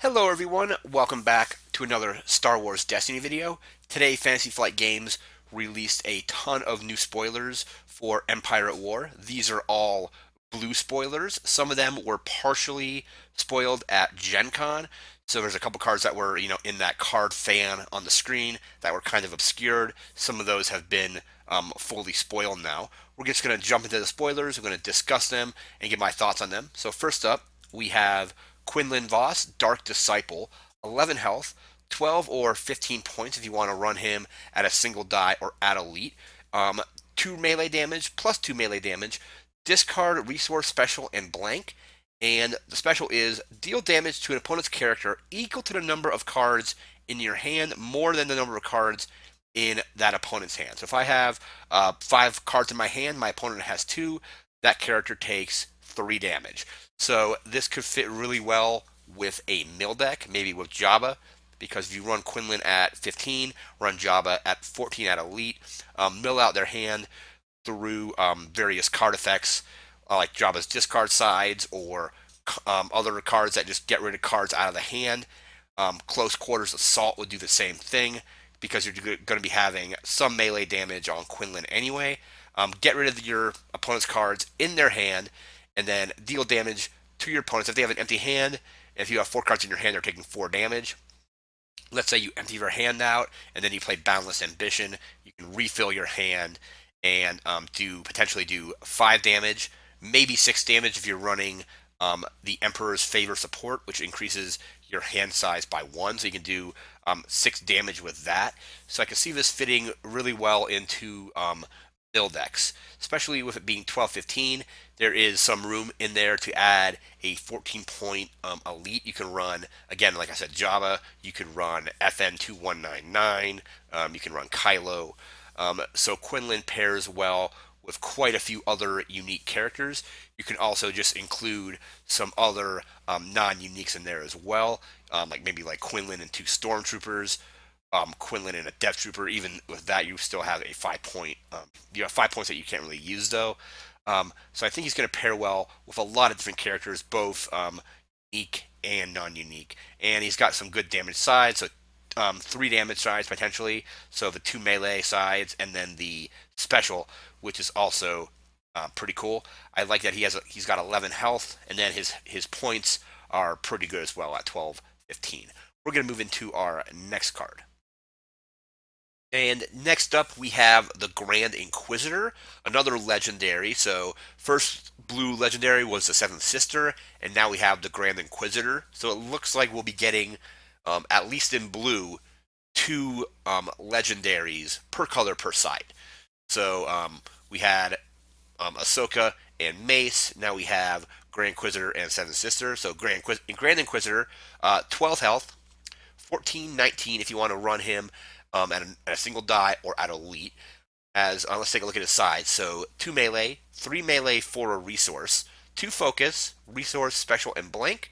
Hello everyone, welcome back to another Star Wars Destiny video. Today Fantasy Flight Games released a ton of new spoilers for Empire at War. These are all blue spoilers. Some of them were partially spoiled at Gen Con. So there's a couple cards that were, in that card fan on the screen that were kind of obscured. Some of those have been fully spoiled now. We're just going to jump into the spoilers. We're going to discuss them and give my thoughts on them. So first up, we have Quinlan Vos, Dark Disciple, 11 health, 12 or 15 points if you want to run him at a single die or at elite. 2 melee damage plus 2 melee damage. Discard resource special and blank. And the special is deal damage to an opponent's character equal to the number of cards in your hand more than the number of cards in that opponent's hand. So if I have 5 cards in my hand, my opponent has 2, that character takes 3 damage. So this could fit really well with a mill deck, maybe with Jabba, because if you run Quinlan at 15, run Jabba at 14 at Elite, mill out their hand through various card effects like Jabba's discard sides or other cards that just get rid of cards out of the hand. Close Quarters Assault would do the same thing because you're going to be having some melee damage on Quinlan anyway. Get rid of your opponent's cards in their hand and then deal damage to your opponents. If they have an empty hand, if you have 4 cards in your hand, they're taking 4 damage. Let's say you empty your hand out and then you play Boundless Ambition. You can refill your hand and potentially do 5 damage, maybe 6 damage if you're running the Emperor's Favor support, which increases your hand size by 1, so you can do 6 damage with that. So I can see this fitting really well into build decks, especially with it being 12-15. There is some room in there to add a 14-point elite. You can run, again, like I said, Jabba. You can run FN2199. You can run Kylo. So Quinlan pairs well with quite a few other unique characters. You can also just include some other non-uniques in there as well, like maybe like Quinlan and 2 Stormtroopers, Quinlan and a Death Trooper. Even with that, you still have a 5-point. You have 5 points that you can't really use though. So I think he's going to pair well with a lot of different characters, both unique and non-unique. And he's got some good damage sides, so 3 damage sides potentially. So the 2 melee sides, and then the special, which is also pretty cool. I like that he's got 11 health, and then his points are pretty good as well at 12, 15. We're going to move into our next card. And next up, we have the Grand Inquisitor, another legendary. So, first blue legendary was the Seventh Sister, and now we have the Grand Inquisitor. So, it looks like we'll be getting, at least in blue, 2 legendaries per color per side. So, we had Ahsoka and Mace. Now we have Grand Inquisitor and Seventh Sister. So, Grand Inquisitor, 12 health, 14, 19 if you want to run him at a single die or at elite. As let's take a look at his sides. So 2 melee, 3 melee for a resource, 2 focus, resource, special, and blank.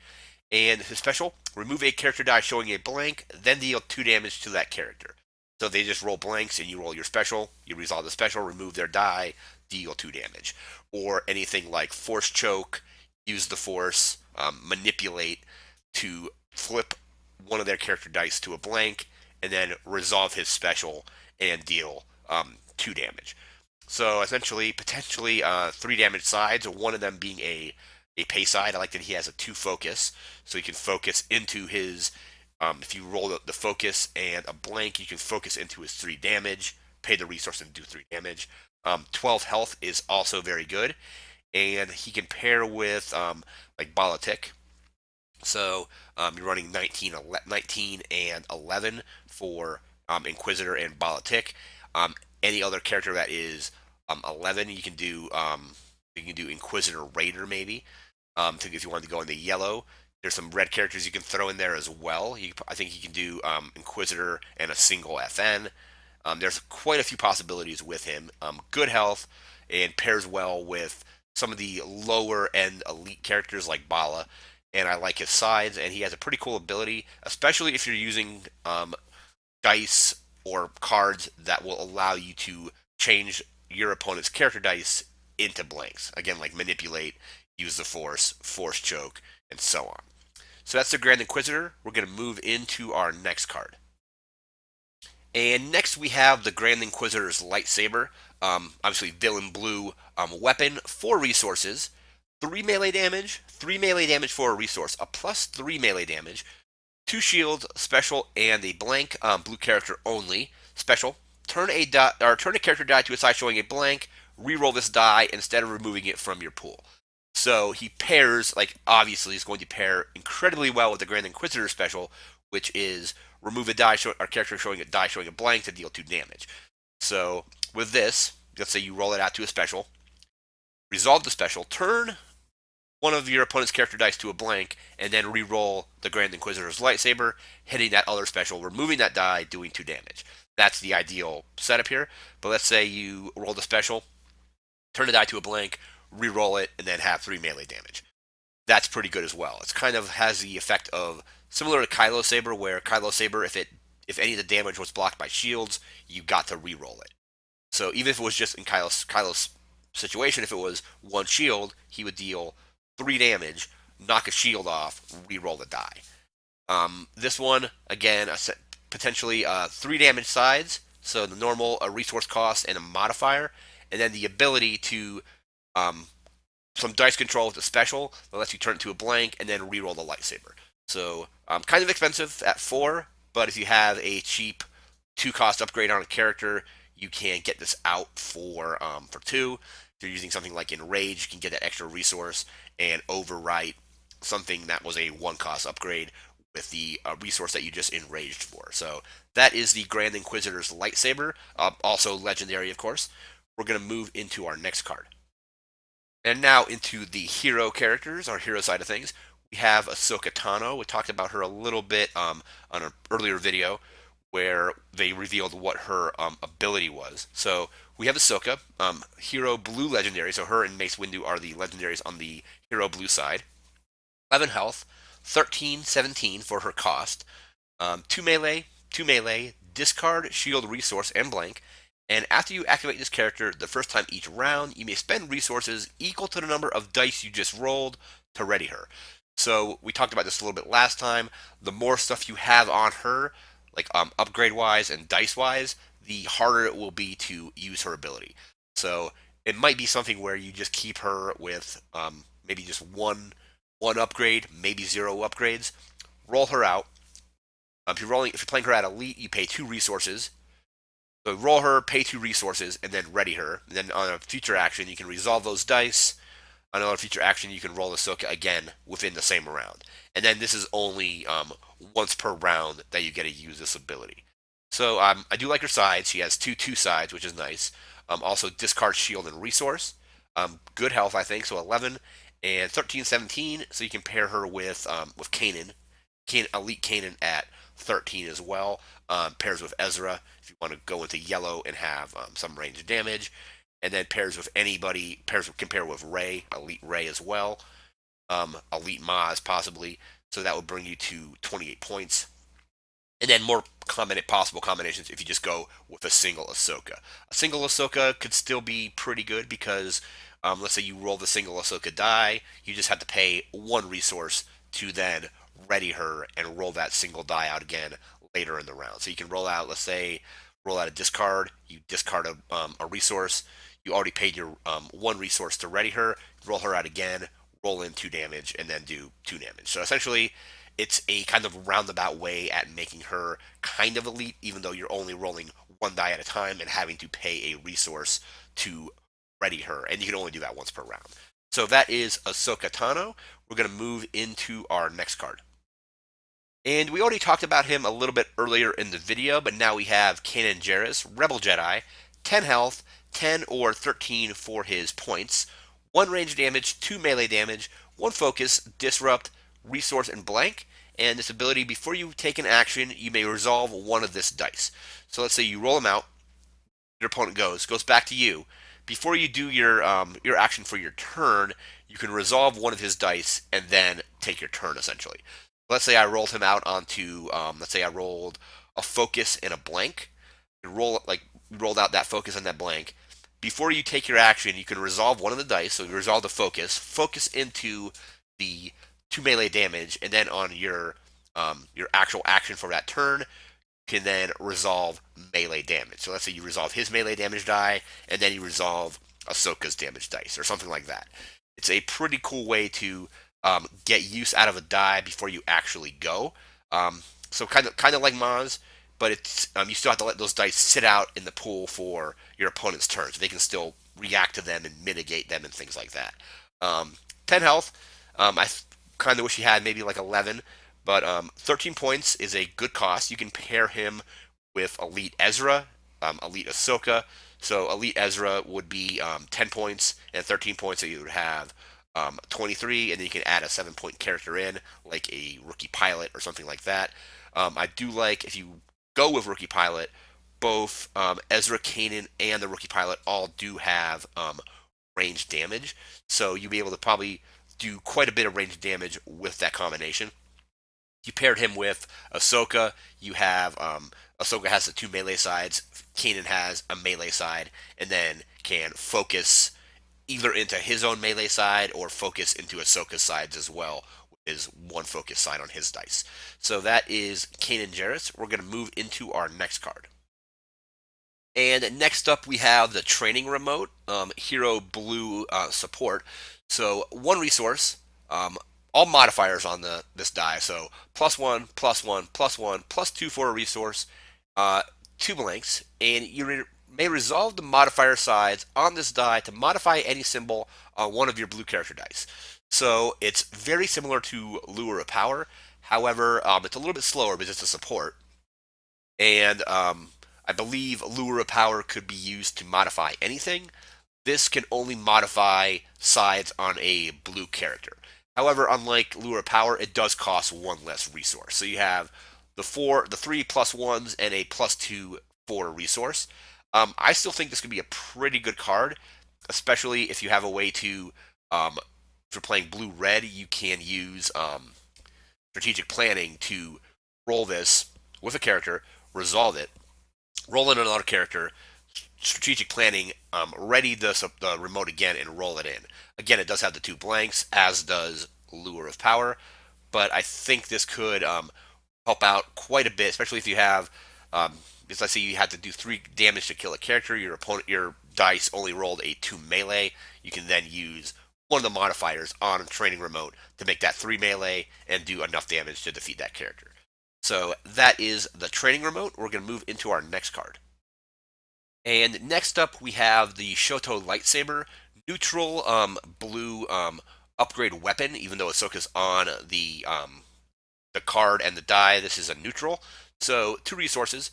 And his special, remove a character die showing a blank, then deal 2 damage to that character. So they just roll blanks and you roll your special, you resolve the special, remove their die, deal 2 damage. Or anything like Force Choke, use the Force, manipulate to flip one of their character dice to a blank, and then resolve his special and deal 2 damage. So essentially, potentially 3 damage sides, one of them being a pay side. I like that he has a 2 focus, so he can focus into his. If you roll the focus and a blank, you can focus into his 3 damage, pay the resource and do 3 damage. 12 health is also very good, and he can pair with like Balatik. So you're running 19 and 11 for Inquisitor and Balatik. Any other character that is 11, you can do Inquisitor Raider maybe. If you wanted to go into yellow, there's some red characters you can throw in there as well. I think you can do Inquisitor and a single FN. There's quite a few possibilities with him. Good health and pairs well with some of the lower end elite characters like Bala. And I like his sides, and he has a pretty cool ability, especially if you're using dice or cards that will allow you to change your opponent's character dice into blanks. Again, like manipulate, use the force, force choke, and so on. So that's the Grand Inquisitor. We're going to move into our next card. And next we have the Grand Inquisitor's Lightsaber. Obviously, villain blue weapon, 4 resources, 3 melee damage for a resource, a +3 melee damage, 2 shields, special, and a blank. Blue character only. Special. Turn a character die to a side showing a blank. Reroll this die instead of removing it from your pool. So he pairs, like, obviously, he's going to pair incredibly well with the Grand Inquisitor special, which is remove a die, our character showing a die showing a blank to deal 2 damage. So with this, let's say you roll it out to a special, resolve the special, turn one of your opponent's character dice to a blank, and then re-roll the Grand Inquisitor's lightsaber, hitting that other special, removing that die, doing 2 damage. That's the ideal setup here. But let's say you roll the special, turn the die to a blank, re-roll it, and then have 3 melee damage. That's pretty good as well. It kind of has the effect of similar to Kylo Saber, where Kylo Saber, if any of the damage was blocked by shields, you got to re-roll it. So even if it was just in Kylo's situation, if it was 1 shield, he would deal 3 damage, knock a shield off, re-roll the die. This one, again, potentially 3 damage sides, so the normal, a resource cost, and a modifier, and then the ability to some dice control with the special that lets you turn it to a blank and then re-roll the lightsaber. So kind of expensive at 4, but if you have a cheap 2-cost upgrade on a character, you can get this out for 2. If you're using something like Enrage, you can get that extra resource and overwrite something that was a 1-cost upgrade with the resource that you just enraged for. So that is the Grand Inquisitor's lightsaber, also legendary, of course. We're going to move into our next card. And now into the hero characters, our hero side of things. We have Ahsoka Tano. We talked about her a little bit on an earlier video where they revealed what her ability was. So we have Ahsoka, hero blue legendary. So her and Mace Windu are the legendaries on the hero blue side. 11 health, 13/17 for her cost. 2 melee, discard, shield, resource, and blank. And after you activate this character the first time each round, you may spend resources equal to the number of dice you just rolled to ready her. So we talked about this a little bit last time. The more stuff you have on her, like upgrade-wise and dice-wise, the harder it will be to use her ability. So it might be something where you just keep her with maybe just one upgrade, maybe 0 upgrades. Roll her out. If you're playing her at elite, you pay 2 resources. So roll her, pay 2 resources, and then ready her. And then on a future action, you can resolve those dice. On another future action, you can roll Ahsoka again within the same round. And then this is only once per round that you get to use this ability. So I do like her sides. She has 2 sides, which is nice. Also discard shield and resource. Good health, I think. So 11 and 13/17. So you can pair her with Kanan. Elite Kanan at 13 as well. Pairs with Ezra if you want to go into yellow and have some range damage. And then pairs with anybody, can pair with Rey, Elite Rey as well. Elite Maz possibly. So that would bring you to 28 points. And then more possible combinations if you just go with a single Ahsoka. A single Ahsoka could still be pretty good because let's say you roll the single Ahsoka die, you just have to pay 1 resource to then ready her and roll that single die out again later in the round. So you can roll out, let's say, roll out a discard, you discard a resource, you already paid your 1 resource to ready her, roll her out again, roll in 2 damage, and then do 2 damage. So essentially, it's a kind of roundabout way at making her kind of elite, even though you're only rolling 1 die at a time and having to pay a resource to ready her, and you can only do that once per round. So that is Ahsoka Tano. We're going to move into our next card. And we already talked about him a little bit earlier in the video, but now we have Kanan Jarrus, Rebel Jedi, 10 health, 10 or 13 for his points, 1 range damage, 2 melee damage, 1 focus, disrupt, resource, and blank. And this ability, before you take an action, you may resolve 1 of this dice. So let's say you roll him out, your opponent goes back to you. Before you do your action for your turn, you can resolve 1 of his dice and then take your turn essentially. Let's say I rolled him out onto, let's say I rolled a focus and a blank. You rolled out that focus and that blank. Before you take your action, you can resolve 1 of the dice. So you resolve the focus into the 2 melee damage, and then on your actual action for that turn, can then resolve melee damage. So let's say you resolve his melee damage die, and then you resolve Ahsoka's damage dice, or something like that. It's a pretty cool way to get use out of a die before you actually go. So kind of like Maz, but it's you still have to let those dice sit out in the pool for your opponent's turn, so they can still react to them and mitigate them and things like that. 10 health. I kind of wish he had maybe like 11, but 13 points is a good cost. You can pair him with Elite Ezra, Elite Ahsoka. So Elite Ezra would be 10 points, and 13 points, so you would have 23, and then you can add a 7-point character in, like a rookie pilot or something like that. I do like, if you go with rookie pilot, both Ezra, Kanan, and the rookie pilot all do have range damage, so you'll be able to probably do quite a bit of range damage with that combination. You paired him with Ahsoka. You have Ahsoka has the 2 melee sides. Kanan has a melee side, and then can focus either into his own melee side or focus into Ahsoka's sides as well. Is one focus side on his dice. So that is Kanan Jarrus. We're going to move into our next card. And next up, we have the training remote, Hero Blue support. So one resource, all modifiers on this die. So +1, +1, +1, +2 for a resource, 2 blanks, and you may resolve the modifier sides on this die to modify any symbol on one of your blue character dice. So it's very similar to Lure of Power. However, it's a little bit slower because it's a support. And I believe Lure of Power could be used to modify anything. This can only modify sides on a blue character. However, unlike Lure of Power, it does cost 1 less resource. So you have the 3 +1s and a +2 for a resource. I still think this could be a pretty good card, especially if you have a way to, if you're playing blue-red, you can use strategic planning to roll this with a character, resolve it, roll in another character, strategic planning, ready the remote again and roll it in. Again, it does have the 2 blanks, as does Lure of Power, but I think this could help out quite a bit, especially if you have, because let's say you had to do 3 damage to kill a character, your dice only rolled a 2 melee, you can then use one of the modifiers on a training remote to make that 3 melee and do enough damage to defeat that character. So that is the training remote. We're going to move into our next card. And next up, we have the Shoto Lightsaber, neutral blue upgrade weapon. Even though Ahsoka's on the card and the die, this is a neutral. So 2 resources,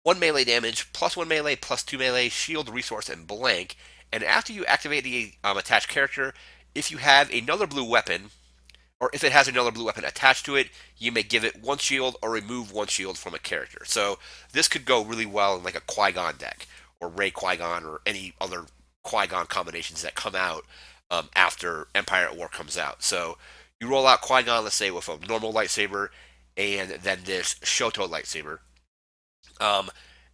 1 melee damage, +1 melee, +2 melee, shield, resource, and blank. And after you activate the attached character, if you have another blue weapon, or if it has another blue weapon attached to it, you may give it 1 shield or remove 1 shield from a character. So this could go really well in like a Qui-Gon deck, or Rey Qui-Gon, or any other Qui-Gon combinations that come out after Empire at War comes out. So you roll out Qui-Gon, let's say, with a normal lightsaber, and then this Shoto lightsaber.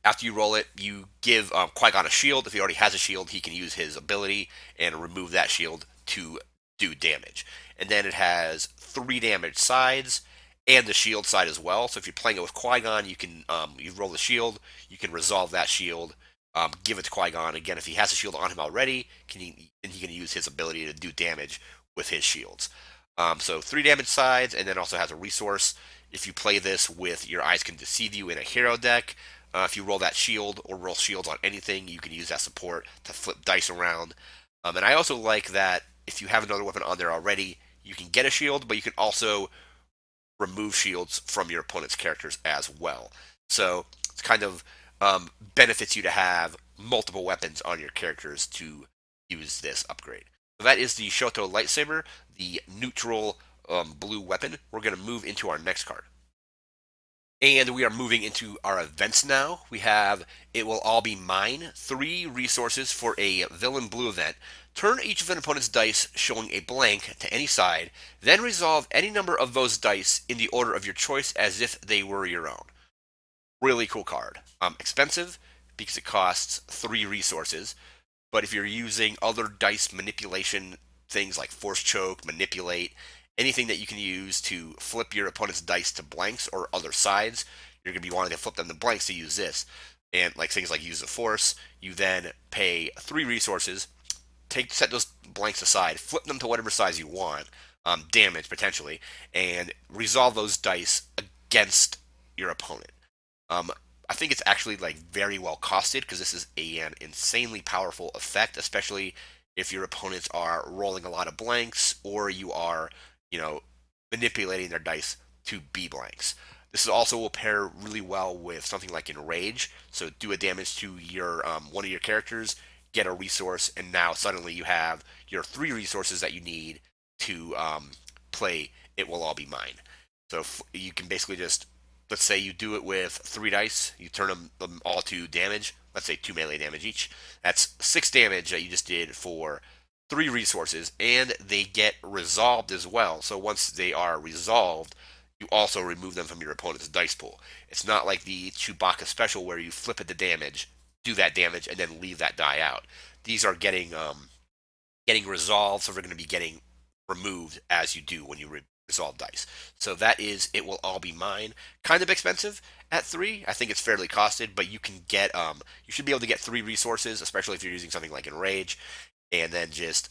After you roll it, you give Qui-Gon a shield. If he already has a shield, he can use his ability and remove that shield to do damage. And then it has 3 damage sides and the shield side as well. So if you're playing it with Qui-Gon, you can you roll the shield, you can resolve that shield, give it to Qui-Gon. Again, if he has a shield on him already, he can use his ability to do damage with his shields. So 3 damage sides, and then also has a resource. If you play this with Your Eyes Can Deceive You in a hero deck, if you roll that shield or roll shields on anything, you can use that support to flip dice around. And I also like that if you have another weapon on there already, you can get a shield, but you can also remove shields from your opponent's characters as well. So it's kind of benefits you to have multiple weapons on your characters to use this upgrade. So that is the Shoto Lightsaber, the neutral blue weapon. We're going to move into our next card. And we are moving into our events now. We have It Will All Be Mine, 3 resources for a villain blue event. Turn each of an opponent's dice showing a blank to any side, then resolve any number of those dice in the order of your choice as if they were your own. Really cool card. Expensive because it costs 3 resources, but if you're using other dice manipulation things like Force Choke, Manipulate, anything that you can use to flip your opponent's dice to blanks or other sides, you're going to be wanting to flip them to blanks to use this. And like things like use the force, you then pay 3 resources, set those blanks aside, flip them to whatever size you want, damage potentially, and resolve those dice against your opponent. Um, I think it's actually like very well costed because this is an insanely powerful effect, especially if your opponents are rolling a lot of blanks or you are, you know, manipulating their dice to be blanks. This is also will pair really well with something like Enrage. So do a damage to your one of your characters, get a resource, and now suddenly you have your 3 resources that you need to play It Will All Be Mine. So you can basically just, let's say you do it with 3 dice, you turn them all to damage, let's say 2 melee damage each. That's 6 damage that you just did for 3 resources, and they get resolved as well. So once they are resolved, you also remove them from your opponent's dice pool. It's not like the Chewbacca special where you flip it to damage, do that damage, and then leave that die out. These are getting resolved, so they're going to be getting removed as you do when you resolve dice. So that is It Will All Be Mine. Kind of expensive at 3. I think it's fairly costed, but you can get you should be able to get 3 resources, especially if you're using something like Enrage, and then just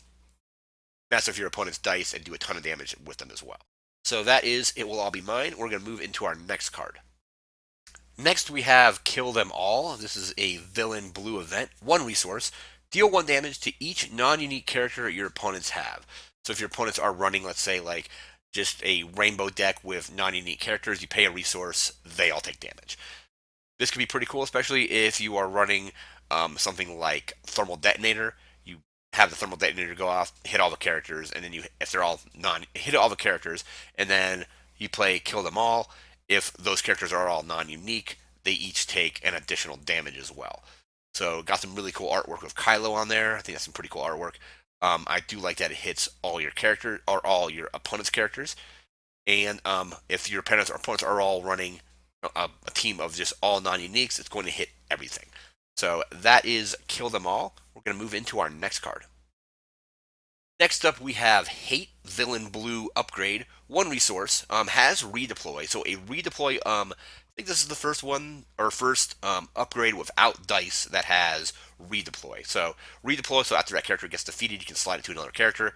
mess with your opponent's dice and do a ton of damage with them as well. So that is It Will All Be Mine. We're going to move into our next card. Next, we have Kill Them All. This is a villain blue event. 1 resource. Deal 1 damage to each non-unique character your opponents have. So if your opponents are running, let's say, like just a rainbow deck with non-unique characters, you pay a resource, they all take damage. This could be pretty cool, especially if you are running something like Thermal Detonator. You have the Thermal Detonator go off, hit all the characters, and then if they're all hit all the characters, and then you play Kill Them All. If those characters are all non-unique, they each take an additional damage as well. So got some really cool artwork with Kylo on there. I think that's some pretty cool artwork. I do like that it hits all your characters or all your opponent's characters. And if your opponents are all running a team of just all non-uniques, it's going to hit everything. So that is Kill Them All. We're going to move into our next card. Next up, we have Hate Villain Blue Upgrade. 1 resource has redeploy. So a redeploy. I think this is the first one or first upgrade without dice that has redeploy. So redeploy. So after that character gets defeated, you can slide it to another character.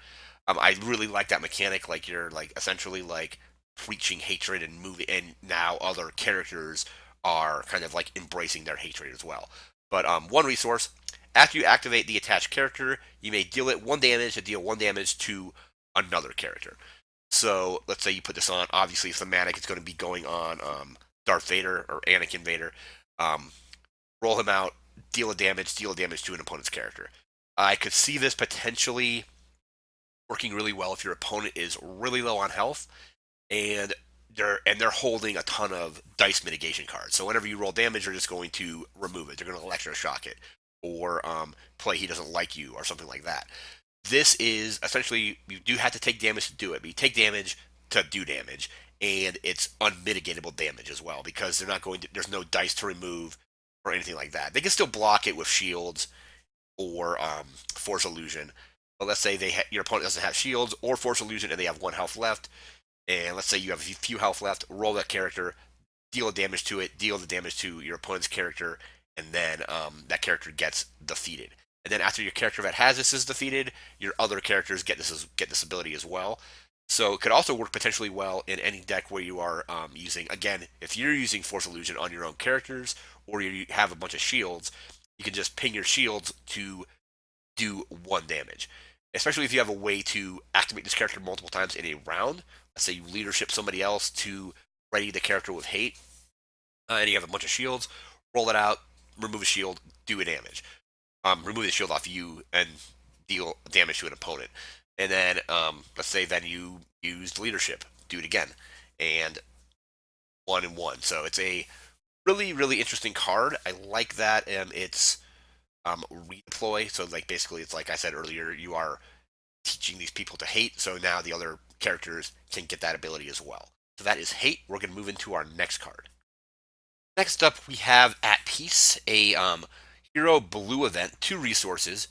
I really like that mechanic. Like you're like essentially like preaching hatred and moving, and now other characters are kind of like embracing their hatred as well. But 1 resource. After you activate the attached character, you may deal it 1 damage to deal 1 damage to another character. So let's say you put this on. Obviously, thematic it's going to be going on Darth Vader or Anakin Vader. Um, Roll him out, deal a damage to an opponent's character. I could see this potentially working really well if your opponent is really low on health and they're holding a ton of dice mitigation cards. So whenever you roll damage, you're just going to remove it. They're going to electroshock it, or play he doesn't like you, or something like that. This is essentially you do have to take damage to do it, but you take damage to do damage, and it's unmitigatable damage as well because they're not going to. There's no dice to remove or anything like that. They can still block it with shields or force illusion. But let's say your opponent doesn't have shields or force illusion, and they have 1 health left and let's say you have a few health left, roll that character, deal damage to it, deal the damage to your opponent's character, and then that character gets defeated. And then after your character that has this is defeated, your other characters get this ability as well. So it could also work potentially well in any deck where you are using, again, if you're using Force Illusion on your own characters or you have a bunch of shields, you can just ping your shields to do 1 damage. Especially if you have a way to activate this character multiple times in a round. Let's say you leadership somebody else to ready the character with hate, and you have a bunch of shields. Roll it out, remove a shield, do a damage. Remove the shield off you and deal damage to an opponent. And then let's say then you used leadership, do it again, and 1 and 1. So it's a really interesting card. I like that. It's redeploy. So like basically, it's like I said earlier, you are teaching these people to hate. So now the other characters can get that ability as well. So that is hate. We're going to move into our next card. Next up, we have At Peace, a hero blue event, 2 resources.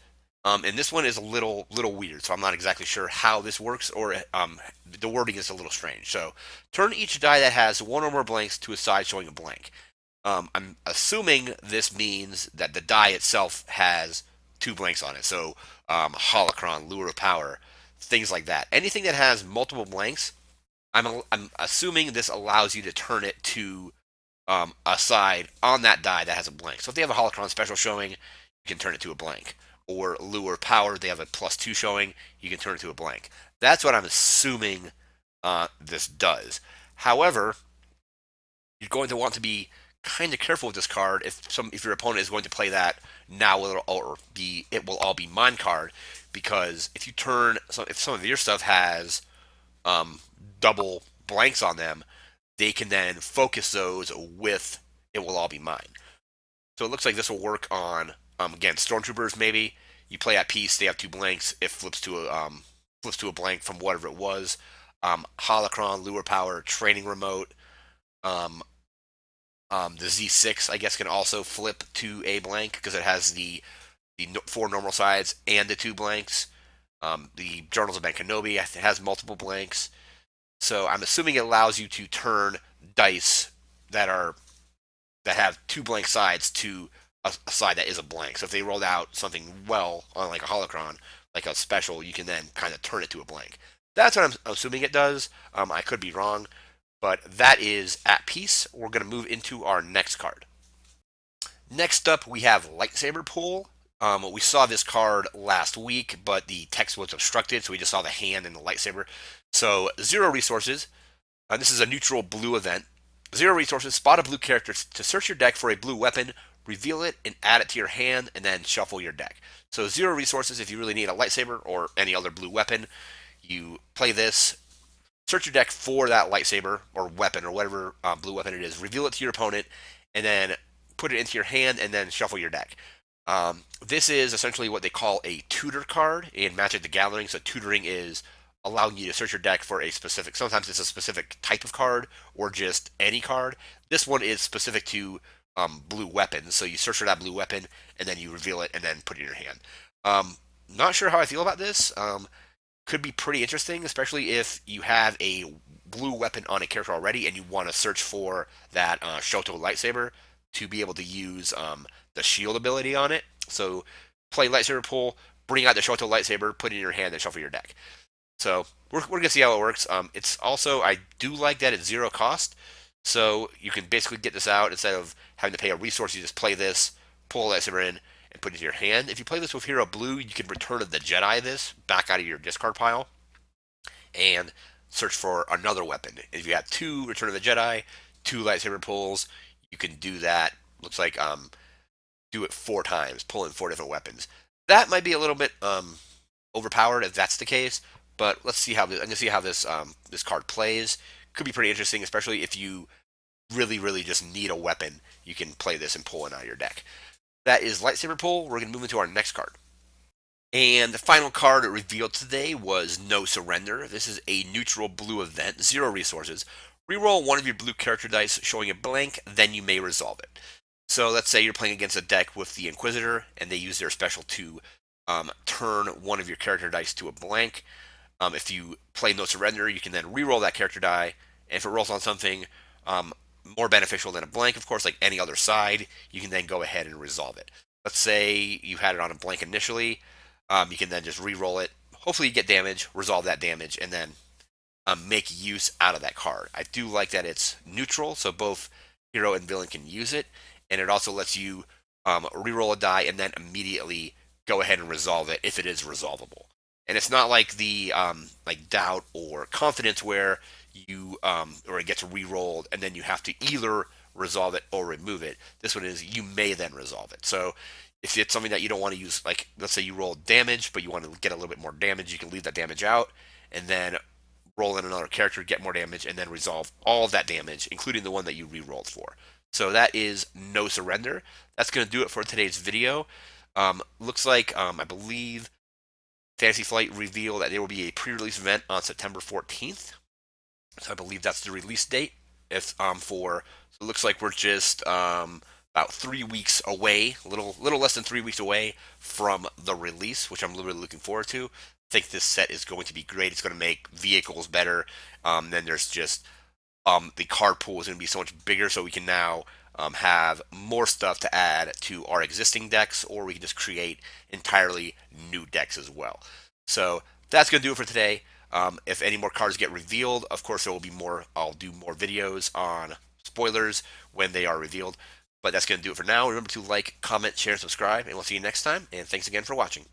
And this one is a little weird, so I'm not exactly sure how this works, or the wording is a little strange. So turn each die that has one or more blanks to a side showing a blank. I'm assuming this means that the die itself has two blanks on it. So holocron, lure of power, things like that. Anything that has multiple blanks, I'm assuming this allows you to turn it to a side on that die that has a blank. So if they have a holocron special showing, you can turn it to a blank. Or lure power, they have a +2 showing, you can turn it to a blank. That's what I'm assuming this does. However, you're going to want to be kind of careful with this card if your opponent is going to play that now it will all be mine card, because if some of your stuff has um, double blanks on them, they can then focus those with it will all be mine. So it looks like this will work on again stormtroopers. Maybe you play at peace, they have two blanks, it flips to a blank from whatever it was. Holocron, lure power, training remote. Um, the Z6 I guess can also flip to a blank because it has the four normal sides and the two blanks. The Journals of Ben Kenobi has multiple blanks. So I'm assuming it allows you to turn dice that are that have two blank sides to a side that is a blank. So if they rolled out something well on like a holocron, like a special, you can then kind of turn it to a blank. That's what I'm assuming it does. I could be wrong, but that is at peace. We're going to move into our next card. Next up, we have Lightsaber Pull. We saw this card last week, but the text was obstructed, so we just saw the hand and the lightsaber. So 0 resources. This is a neutral blue event. 0 resources. Spot a blue character to search your deck for a blue weapon, reveal it, and add it to your hand, and then shuffle your deck. So 0 resources if you really need a lightsaber or any other blue weapon. You play this, search your deck for that lightsaber or weapon or whatever blue weapon it is, reveal it to your opponent, and then put it into your hand, and then shuffle your deck. This is essentially what they call a tutor card in Magic the Gathering. So tutoring is allowing you to search your deck for a specific, sometimes it's a specific type of card or just any card. This one is specific to blue weapons. So you search for that blue weapon and then you reveal it and then put it in your hand. Not sure how I feel about this. Could be pretty interesting, especially if you have a blue weapon on a character already and you want to search for that Shoto lightsaber to be able to use the shield ability on it. So play Lightsaber Pull, bring out the Shoto lightsaber, put it in your hand, and shuffle your deck. So we're gonna see how it works. It's also, I do like that it's 0 cost, so you can basically get this out instead of having to pay a resource. You just play this, pull a lightsaber in, and put it in your hand. If you play this with Hero Blue, you can return the Jedi this back out of your discard pile and search for another weapon. If you have two Return of the Jedi, two lightsaber pulls, you can do that. Looks like do it 4 times, pull in 4 different weapons. That might be a little bit overpowered if that's the case, but let's see how I'm gonna see how this card plays. Could be pretty interesting, especially if you really just need a weapon. You can play this and pull it out of your deck. That is Lightsaber Pull. We're gonna move into our next card. And the final card revealed today was No Surrender. This is a neutral blue event, 0 resources. Reroll one of your blue character dice showing a blank, then you may resolve it. So let's say you're playing against a deck with the Inquisitor, and they use their special to turn one of your character dice to a blank. If you play No Surrender, you can then reroll that character die, and if it rolls on something more beneficial than a blank, of course, like any other side, you can then go ahead and resolve it. Let's say you had it on a blank initially, you can then just re-roll it. Hopefully you get damage, resolve that damage, and then make use out of that card. I do like that it's neutral, so both hero and villain can use it, and it also lets you re-roll a die and then immediately go ahead and resolve it if it is resolvable. And it's not like the like doubt or confidence where you or it gets re-rolled and then you have to either resolve it or remove it. This one is you may then resolve it. So if it's something that you don't want to use, like let's say you roll damage, but you want to get a little bit more damage, you can leave that damage out and then roll in another character, get more damage, and then resolve all of that damage, including the one that you re-rolled for. So that is No Surrender. That's going to do it for today's video. Looks like, I believe, Fantasy Flight revealed that there will be a pre-release event on September 14th. So I believe that's the release date. If so it looks like we're just about 3 weeks away, little less than 3 weeks away from the release, which I'm really looking forward to. I think this set is going to be great. It's going to make vehicles better. Then there's just the card pool is going to be so much bigger, so we can now have more stuff to add to our existing decks, or we can just create entirely new decks as well. So that's going to do it for today. If any more cards get revealed, of course there will be more. I'll do more videos on spoilers when they are revealed. But that's going to do it for now. Remember to like, comment, share, and subscribe, and we'll see you next time. And thanks again for watching.